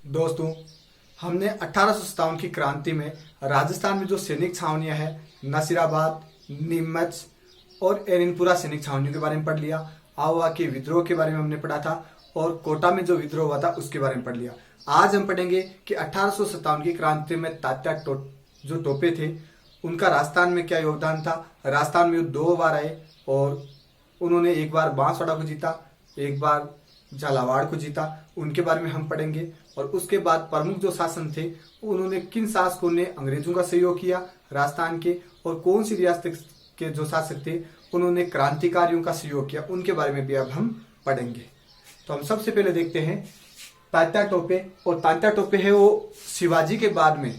दोस्तों, हमने 1857 की क्रांति में राजस्थान में जो सैनिक छावनियां हैं, नासिराबाद, नीमच और एरनपुरा सैनिक छावनियों के बारे में पढ़ लिया। आवा के विद्रोह के बारे में हमने पढ़ा था और कोटा में जो विद्रोह हुआ था उसके बारे में पढ़ लिया। आज हम पढ़ेंगे कि 1857 की क्रांति में जो टोपे थे उनका राजस्थान में क्या योगदान था। राजस्थान में वो 2 बार आए और उन्होंने एक बार बांसवाड़ा को जीता, एक बार झालावाड़ को जीता। उनके बारे में हम पढ़ेंगे। और उसके बाद प्रमुख जो शासन थे उन्होंने किन शासकों ने अंग्रेजों का सहयोग किया राजस्थान के, और कौन सी रियासत के जो शासक थे उन्होंने क्रांतिकारियों का सहयोग किया, उनके बारे में भी अब हम पढ़ेंगे। तो हम सबसे पहले देखते हैं तात्या टोपे। और तात्या टोपे है वो शिवाजी के बाद में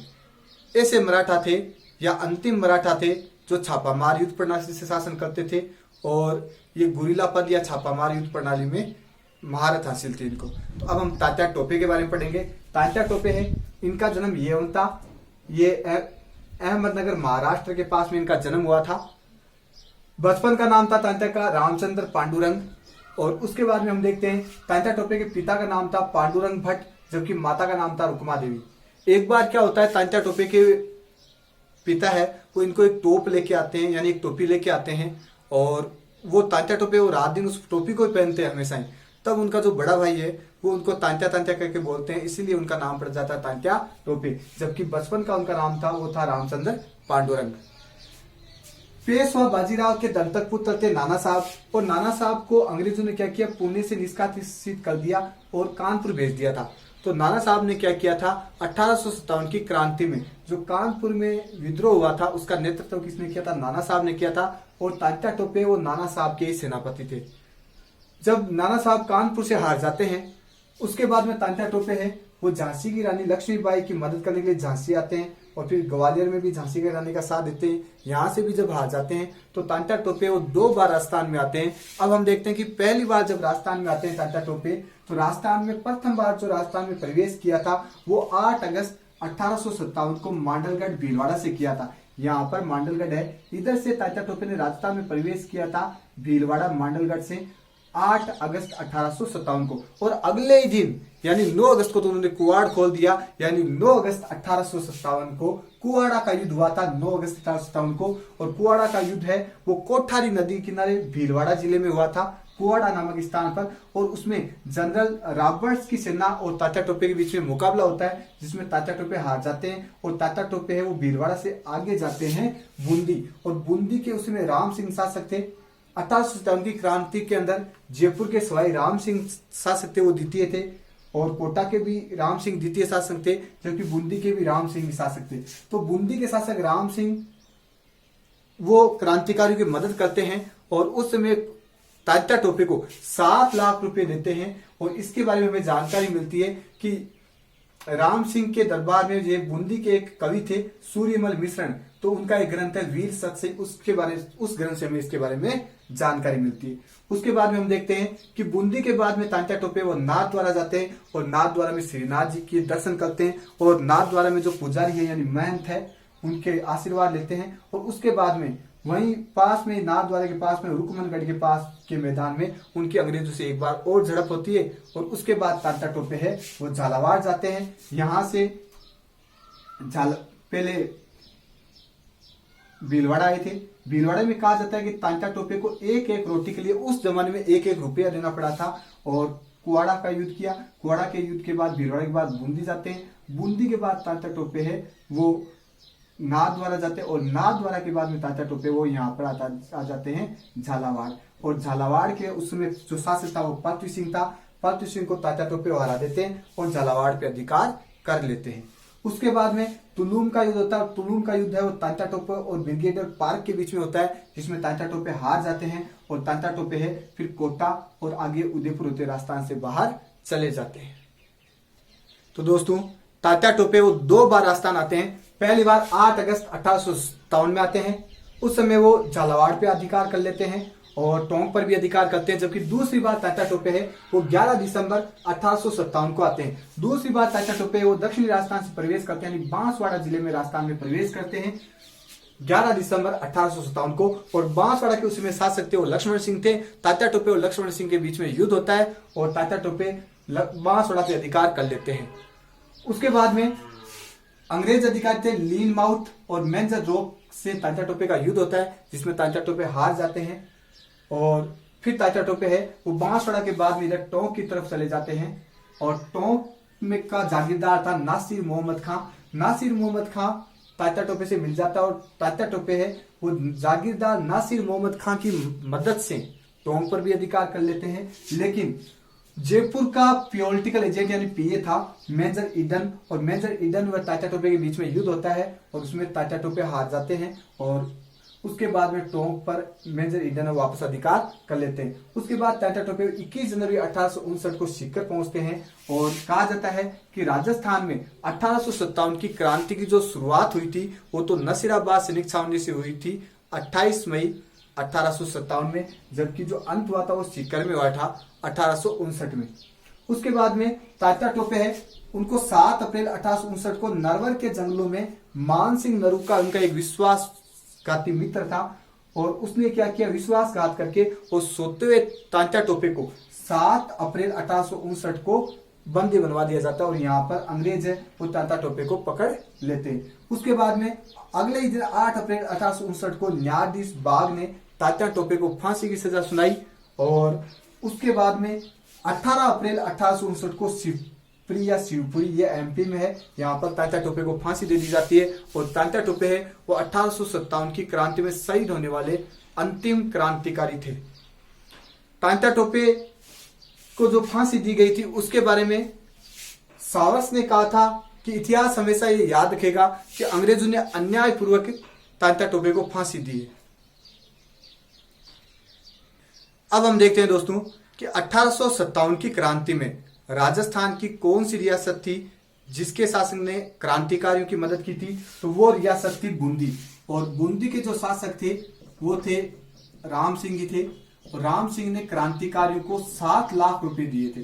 ऐसे मराठा थे या अंतिम मराठा थे जो छापामार युद्ध प्रणाली से शासन करते थे और ये गुरिल्ला पद या छापामार युद्ध प्रणाली में महारत हासिल थी इनको। तो अब हम तात्या टोपे के बारे में पढ़ेंगे। तात्या टोपे है, इनका जन्म ये था, ये अहमदनगर महाराष्ट्र के पास में इनका जन्म हुआ था। बचपन का नाम था तात्या का रामचंद्र पांडुरंग। और उसके बाद में हम देखते हैं तात्या टोपे के पिता का नाम था पांडुरंग भट्ट, जबकि माता का नाम था रुक्मा देवी। एक बार क्या होता है, तात्या टोपे के पिता है वो इनको एक टोप लेके आते हैं, यानी एक टोपी लेके आते हैं, और वो तात्या टोपे वो रात दिन उस टोपी को ही पहनते हैं हमेशा ही। तब उनका जो बड़ा भाई है वो उनको तात्या तात्या करके बोलते हैं, इसीलिए उनका नाम पड़ जाता है तात्या टोपे। जबकि बचपन का उनका नाम था वो था रामचंद्र पांडुरंग। पेशवा बाजीराव के दंतक पुत्र थे नाना साहब, और नाना साहब को अंग्रेजों ने क्या किया, पुणे से निष्कासित कर दिया और कानपुर भेज दिया था। तो नाना साहब ने क्या किया था, 1857 की क्रांति में जो कानपुर में विद्रोह हुआ था उसका नेतृत्व किसने किया था, नाना साहब ने किया था। और तात्या टोपे वो नाना साहब के ही सेनापति थे। जब नाना साहब कानपुर से हार जाते हैं उसके बाद में तात्या टोपे है वो झांसी की रानी लक्ष्मीबाई की मदद करने के लिए झांसी आते हैं, और फिर ग्वालियर में भी झांसी की रानी का साथ देते हैं। यहाँ से भी जब हार जाते हैं तो तात्या टोपे वो 2 बार राजस्थान में आते हैं। अब हम देखते हैं कि पहली बार जब राजस्थान में आते हैं तात्या टोपे, तो राजस्थान में प्रथम बार जो राजस्थान में प्रवेश किया था वो 8 अगस्त 1857 को मांडलगढ़ भीलवाड़ा से किया था। यहाँ पर मांडलगढ़ है, इधर से तात्या टोपे ने राजस्थान में प्रवेश किया था भीलवाड़ा मांडलगढ़ से 8 अगस्त 1857 को। और अगले ही दिन यानी 9 अगस्त को तो उन्होंने कुआड़ खोल दिया, यानी 9 अगस्त 1857 को कुआड़ा का युद्ध हुआ था। 9 अगस्त 1857 को, और कुआड़ा का युद्ध है वो कोठारी नदी किनारे भीलवाड़ा जिले में हुआ था, कुआड़ा नामक स्थान पर। और उसमें जनरल रॉबर्ट्स की सेना और तात्या टोपे के बीच में मुकाबला होता है, जिसमें तात्या टोपे हार जाते हैं। और तात्या टोपे है वो भीलवाड़ा से आगे जाते हैं बूंदी, और बूंदी के उसमें राम सिंह शासक थे। 1857 की क्रांति के अंदर जयपुर के सवाई राम सिंह शासक थे, वो द्वितीय थे, और कोटा के भी राम सिंह द्वितीय शासक थे, जबकि बूंदी के भी राम सिंह शासक थे। तो बूंदी के शासक राम सिंह वो क्रांतिकारियों की मदद करते हैं, और उस समय तात्या टोपे को 7 लाख रुपए देते हैं। और इसके बारे में हमें जानकारी मिलती है कि राम सिंह के दरबार में ये बूंदी के एक कवि थे सूर्यमल मिश्रण, तो उनका एक ग्रंथ है वीर सत्सई, उस ग्रंथ से हमें इसके बारे में जानकारी मिलती है। उसके बाद में हम देखते हैं कि बूंदी के बाद में तात्या टोपे वो नाथद्वारा जाते हैं, और नाथद्वारा में श्रीनाथ जी के दर्शन करते हैं, और नाथद्वारा में जो पुजारी है यानी महंत है उनके आशीर्वाद लेते हैं। और उसके बाद में वहीं पास में नाथद्वारा के पास में रुकमनगढ़ के पास के मैदान में उनकी अंग्रेजों से एक बार और झड़प होती है। और उसके बाद तात्या टोपे है वो झालावाड़ जाते हैं। यहां से पहले भीलवाड़ा आए थे। भीलवाड़ा में कहा जाता है कि तात्या टोपे को एक एक रोटी के लिए उस जमाने में 1-1 रुपया देना पड़ा था। और कुआड़ा का युद्ध किया, कुआड़ा के युद्ध के बाद भीलवाड़ा के बाद बूंदी जाते हैं। बूंदी के बाद तात्या टोपे है वो नाथद्वारा जाते हैं, और नाथद्वारा के बाद में तात्या टोपे वो यहाँ पर आ जाते हैं झालावाड़। और झालावाड़ के उसमें जो शासक था वो पृथ्वी सिंह था। पृथ्वी सिंह को तात्या टोपे हरा देते हैं और झालावाड़ पे अधिकार कर लेते हैं। उसके बाद में तुलूम का युद्ध होता है। तुलूम का युद्ध है वो तात्या टोपे और ब्रिगेडियर पार्क के बीच में होता है, जिसमें तात्या टोपे हार जाते हैं, और तात्या टोपे है फिर कोटा और आगे उदयपुर होते राजस्थान से बाहर चले जाते हैं। तो दोस्तों, तात्या टोपे वो 2 बार राजस्थान आते हैं। पहली बार 8 अगस्त 1857 में आते हैं, उस समय वो झालावाड़ पे अधिकार कर लेते हैं और टोंक पर भी अधिकार करते हैं। जबकि दूसरी बार तात्या टोपे है वो 11 दिसंबर 1857 को आते हैं। दूसरी बार तात्या टोपे वो दक्षिणी राजस्थान से प्रवेश करते हैं, यानी बांसवाड़ा जिले में राजस्थान में प्रवेश करते हैं 11 दिसंबर 1857 को। और बांसवाड़ा के उसमें शासक थे वो लक्ष्मण सिंह थे। तात्या टोपे और लक्ष्मण सिंह के बीच में युद्ध होता है, और तात्या टोपे बांसवाड़ा पे अधिकार कर लेते हैं। उसके बाद में अंग्रेज अधिकारी थे लीन माउथ और मेंजर रॉक से तात्या टोपे का युद्ध होता है, जिसमें तात्या टोपे हार जाते हैं। और फिर तात्या टोपे है वो बांसवाड़ा के बाद में इधर टोंक की तरफ चले जाते हैं और टोंक में का जागीरदार था नासिर मोहम्मद खां। नासिर मोहम्मद खां तात्या टोपे से मिल जाता है और तात्या टोपे है वो जागीरदार नासिर मोहम्मद खां की मदद से टोंक पर भी अधिकार कर लेते हैं। लेकिन जयपुर का पॉलिटिकल एजेंट यानी पीए था मेजर ईडन, और मेजर ईडन व तात्या टोपे के बीच में युद्ध होता है और उसमें तात्या टोपे हार जाते हैं और उसके बाद में टोंक पर मेजर ईडन वापस अधिकार कर लेते हैं। उसके बाद तात्या टोपे 21 जनवरी 1859 को सीकर पहुंचते हैं और कहा जाता है कि राजस्थान में 1857 की क्रांति की जो शुरुआत हुई थी वो तो नसीराबाद सैनिक छावनी से हुई थी 28 मई 1857 में, जबकि जो अंत हुआ था वो सीकर में हुआ था 1859 में। उसके बाद में तात्या टोपे है उनको 7 अप्रैल 1859 को नरवर के जंगलों में मान सिंह नरूका उनका एक विश्वासघाती मित्र था और उसने क्या किया, विश्वासघात करके वो सोते हुए तात्या टोपे को 7 अप्रैल 1859 को बंदी बनवा दिया जाता है और यहाँ पर अंग्रेज है वो तात्या टोपे को पकड़ लेते हैं। उसके बाद में अगले ही दिन 8 अप्रैल 1859 को न्यायाधीश बाग ने तात्या टोपे को फांसी की सजा सुनाई और उसके बाद में 18 अप्रैल 1859 को शिवपुरी या शिवपुरी ये एमपी में है, यहाँ पर तात्या टोपे को फांसी दे दी जाती है। और तात्या टोपे है वो 1857 की क्रांति में शहीद होने वाले अंतिम क्रांतिकारी थे। तात्या टोपे को जो फांसी दी गई थी उसके बारे में सावरस ने कहा था कि इतिहास हमेशा ये याद रखेगा कि अंग्रेजों ने अन्यायपूर्वक तात्या टोपे को फांसी दी है। अब हम देखते हैं दोस्तों कि 1857 की क्रांति में राजस्थान की कौन सी रियासत थी जिसके शासक ने क्रांतिकारियों की मदद की थी, तो वो रियासत थी बूंदी। और बूंदी के जो शासक थे वो थे राम सिंह जी थे और राम सिंह ने क्रांतिकारियों को 7 लाख रुपए दिए थे।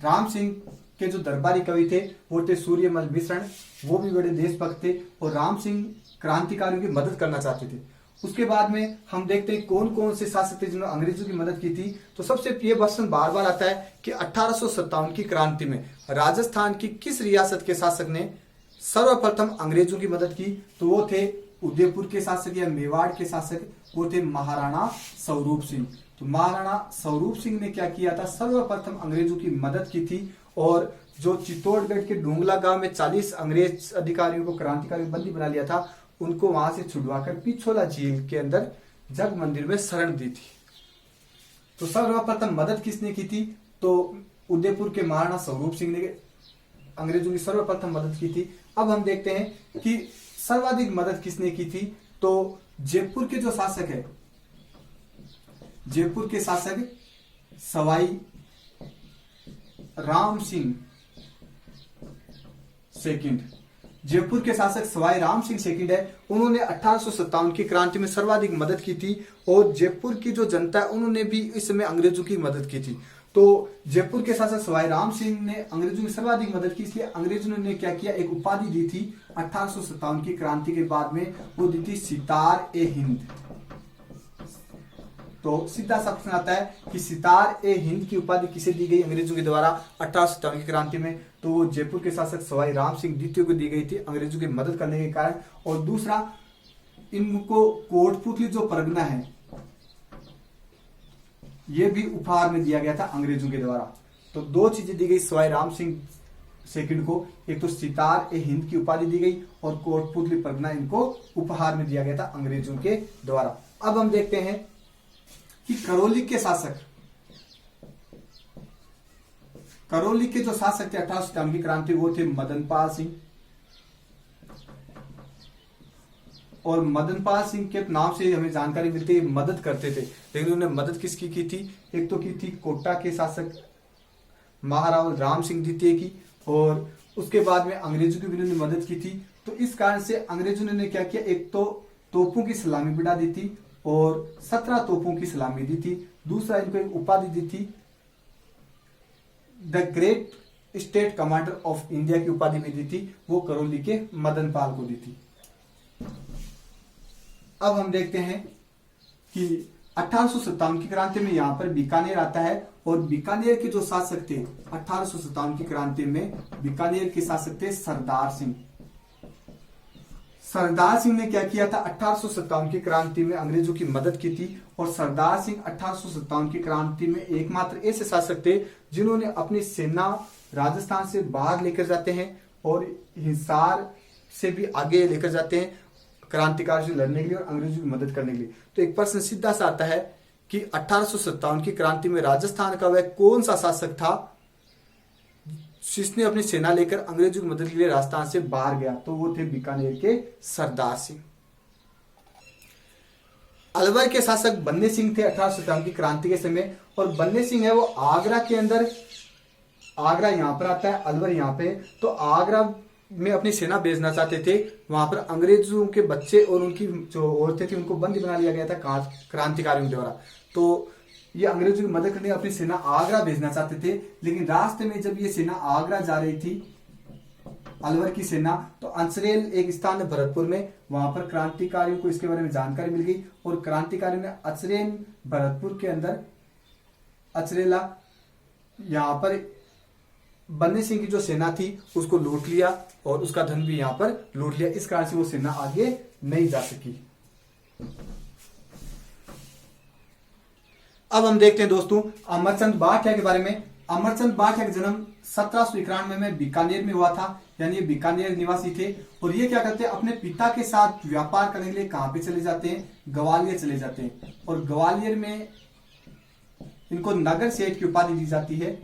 राम सिंह के जो दरबारी कवि थे वो थे सूर्यमल मिश्रण, वो भी बड़े देशभक्त थे और राम सिंह क्रांतिकारियों की मदद करना चाहते थे। उसके बाद में हम देखते हैं कौन कौन से शासक थे जिन्होंने अंग्रेजों की मदद की थी। तो सबसे ये प्रश्न बार बार आता है कि 1857 की क्रांति में राजस्थान की किस रियासत के शासक ने सर्वप्रथम अंग्रेजों की मदद की, तो वो थे उदयपुर के शासक या मेवाड़ के शासक, वो थे महाराणा स्वरूप सिंह। तो महाराणा स्वरूप सिंह ने क्या किया था, सर्वप्रथम अंग्रेजों की मदद की थी और जो चित्तौड़गढ़ के डोंगला गांव में 40 अंग्रेज अधिकारियों को क्रांतिकारियों बंदी बना लिया था, उनको वहां से छुड़वाकर पिछोला झील के अंदर जग मंदिर में शरण दी थी। तो सर्वप्रथम मदद किसने की थी, तो उदयपुर के महाराणा स्वरूप सिंह ने अंग्रेजों की सर्वप्रथम मदद की थी। अब हम देखते हैं कि सर्वाधिक मदद किसने की थी, तो जयपुर के जो शासक है, जयपुर के शासक सवाई राम सिंह सेकंड, जयपुर के शासक सवाई राम सिंह सेकंड है, उन्होंने 1857 की क्रांति में सर्वाधिक मदद की थी और जयपुर की जो जनता है उन्होंने भी इस समय अंग्रेजों की मदद की थी। तो जयपुर के शासक सवाई राम सिंह ने अंग्रेजों की सर्वाधिक मदद की, इसलिए अंग्रेजों ने क्या किया, एक उपाधि दी थी 1857 की क्रांति के बाद में, वो दी थी सितार ए हिंद। तो सीधा सा प्रश्न आता है कि सितार ए हिंद की उपाधि किसे दी गई अंग्रेजों के द्वारा 1857 की क्रांति में, तो वो जयपुर के शासक सवाई राम सिंह द्वितीय को दी गई थी अंग्रेजों की मदद करने के कारण। और दूसरा, इनको कोटपुतली जो परगना है ये भी उपहार में दिया गया था अंग्रेजों के द्वारा। तो 2 चीजें दी गई सवाई राम सिंह सेकंड को, एक तो सितार ए हिंद की उपाधि दी गई और कोटपुतली परगना इनको उपहार में दिया गया था अंग्रेजों के द्वारा। अब हम देखते हैं कि करौली के शासक, करौली के जो शासक थे 1857 की क्रांति, वो थे मदनपाल सिंह। और मदनपाल सिंह के नाम से हमें जानकारी मिलती है मदद करते थे, लेकिन उन्होंने मदद किसकी की थी, एक तो की थी कोटा के शासक महाराणा राम सिंह द्वितीय की और उसके बाद में अंग्रेजों की भी उन्होंने मदद की थी। तो इस कारण से अंग्रेजों ने क्या किया, एक तो तोपों की सलामी बढ़ा दी थी और 17 तोपों की सलामी दी थी। दूसरा, इनको एक उपाधि दी थी the great state commander of India की उपाधि भी दी थी, वो करौली के मदनपाल को दी थी। अब हम देखते हैं कि 1857 की क्रांति में यहां पर बीकानेर आता है और बीकानेर के जो शासक थे 1857 की क्रांति में, बीकानेर के शासक थे सरदार सिंह। सरदार सिंह ने क्या किया था, 1857 की क्रांति में अंग्रेजों की मदद की थी। और सरदार सिंह 1857 की क्रांति में एकमात्र ऐसे शासक थे जिन्होंने अपनी सेना राजस्थान से बाहर लेकर जाते हैं और हिसार से भी आगे लेकर जाते हैं क्रांतिकारियों से लड़ने के लिए और अंग्रेजों की मदद करने के लिए। तो एक प्रश्न सीधा सा आता है कि 1857 की क्रांति में राजस्थान का वह कौन सा शासक था जिसने अपनी सेना लेकर अंग्रेजों की मदद के लिए राजस्थान से बाहर गया, तो वो थे बीकानेर के सरदार सिंह। अलवर के शासक बन्ने सिंह थे 1857 की क्रांति के समय। और बन्ने सिंह है वो आगरा के अंदर, आगरा यहां पर आता है, अलवर यहां पे, तो आगरा में अपनी सेना भेजना चाहते थे। वहां पर अंग्रेजों के बच्चे और उनकी जो औरतें थी उनको बंदी बना लिया गया था क्रांतिकारियों द्वारा। तो ये अंग्रेजों की मदद करने अपनी सेना आगरा भेजना चाहते थे। लेकिन रास्ते में जब ये सेना आगरा जा रही थी, अलवर की सेना, तो अंसरेल एक स्थान है भरतपुर में, वहां पर क्रांतिकारियों को इसके बारे में जानकारी मिल गई और क्रांतिकारियों ने अचरेल भरतपुर के अंदर अचरेला यहां पर बन्ने सिंह की जो सेना थी उसको लूट लिया और उसका धन भी यहां पर लूट लिया। इस कारण से वो सेना आगे नहीं जा सकी। अब हम देखते हैं दोस्तों अमरचंद भाटिया के बारे में। अमरचंद भाटिया का जन्म 1791 में बीकानेर में हुआ था, यानी ये बीकानेर निवासी थे। और ये क्या करते हैं, अपने पिता के साथ व्यापार करने के लिए कहां पे चले जाते हैं, ग्वालियर चले जाते हैं। और ग्वालियर में इनको नगर सेठ की उपाधि दी जाती है।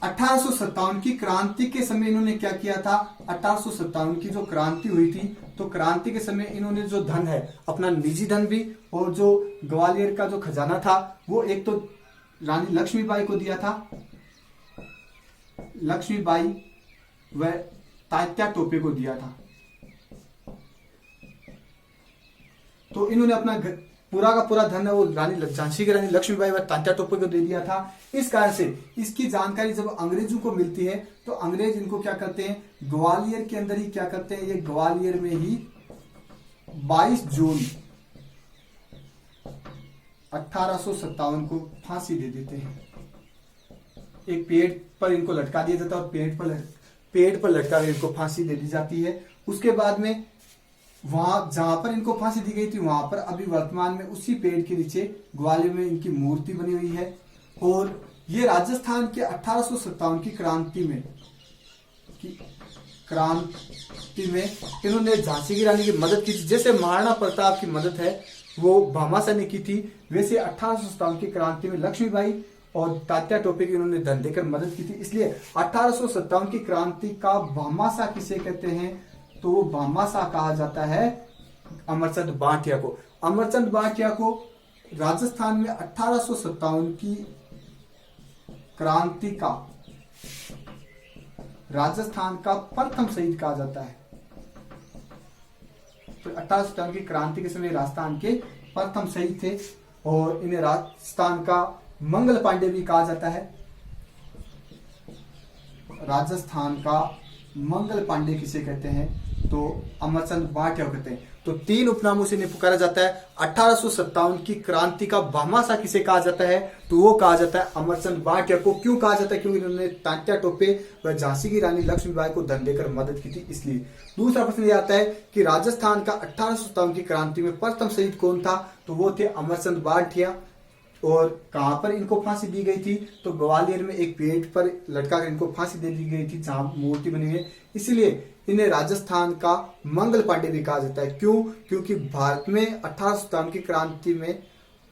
1857 की क्रांति के समय इन्होंने क्या किया था, 1857 की जो क्रांति हुई थी, तो क्रांति के समय इन्होंने जो धन है, अपना निजी धन भी और जो ग्वालियर का जो खजाना था वो एक तो रानी लक्ष्मीबाई को दिया था, लक्ष्मीबाई व तात्या टोपे को दिया था। तो इन्होंने अपना पूरा का पूरा धन है वो रानी झांसी की रानी लक्ष्मीबाई व तात्या टोपे को दे दिया था। इस कारण से इसकी जानकारी जब अंग्रेजों को मिलती है तो अंग्रेज इनको क्या करते हैं, ग्वालियर के अंदर ही क्या करते हैं, ये ग्वालियर में ही 22 जून 1857 को फांसी दे देते हैं। एक पेड़ पर इनको लटका दिया जाता है और पेड़ पर लटका कर इनको फांसी दे दी जाती है। उसके बाद में वहां जहां पर इनको फांसी दी गई थी वहां पर अभी वर्तमान में उसी पेड़ के नीचे ग्वालियर में इनकी मूर्ति बनी हुई है। और ये राजस्थान के 1857 की क्रांति में इन्होंने झांसी की रानी की मदद की थी। जैसे महाराणा प्रताप की मदद है वो भामाशाह ने की थी, वैसे 1857 की क्रांति में लक्ष्मीबाई और तात्या टोपे की इन्होंने धन देकर मदद की थी। इसलिए 1857 की क्रांति का भामाशाह किसे कहते हैं, तो वो भामाशाह कहा जाता है अमरचंद भाटिया को। अमरचंद भाटिया को राजस्थान में 1857 की क्रांति का राजस्थान का प्रथम शहीद कहा जाता है। तो 1857 की क्रांति के समय राजस्थान के प्रथम शहीद थे और इन्हें राजस्थान का मंगल पांडे भी कहा जाता है। राजस्थान का मंगल पांडे किसे कहते हैं, तो अमरचंद भाटिया कहते हैं। तो 3 उपनामों से इन्हें पुकारा जाता है। 1857 की क्रांति का भामाशाह किसे कहा जाता है, तो वो कहा जाता है अमरचंद भाटिया को। क्यों कहा जाता है, क्योंकि इन्होंने तात्या टोपे व झांसी की रानी लक्ष्मीबाई को धन देकर मदद की थी, इसलिए। दूसरा प्रश्न ये आता है कि राजस्थान का 1857 की क्रांति में प्रथम शहीद कौन था, तो वो थे अमरचंद भाटिया। और कहां पर इनको फांसी दी गई थी, तो ग्वालियर में एक पेड़ पर लटका कर इनको फांसी दे दी गई थी जहां मूर्ति बनी है, इसीलिए इन्हें राजस्थान का मंगल पांडे भी कहा जाता है। क्यों, क्योंकि भारत में 1857 की क्रांति में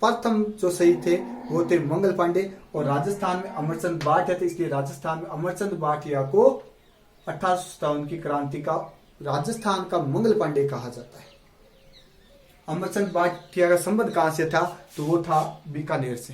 प्रथम जो शहीद थे वो थे मंगल पांडे और राजस्थान में अमरचंद भाटिया थे, इसलिए राजस्थान में अमरचंद भाटिया को 1857 की क्रांति का राजस्थान का मंगल पांडे कहा जाता है। अमरचंद भाटिया का संबंध कहां से था, तो वो था बीकानेर से।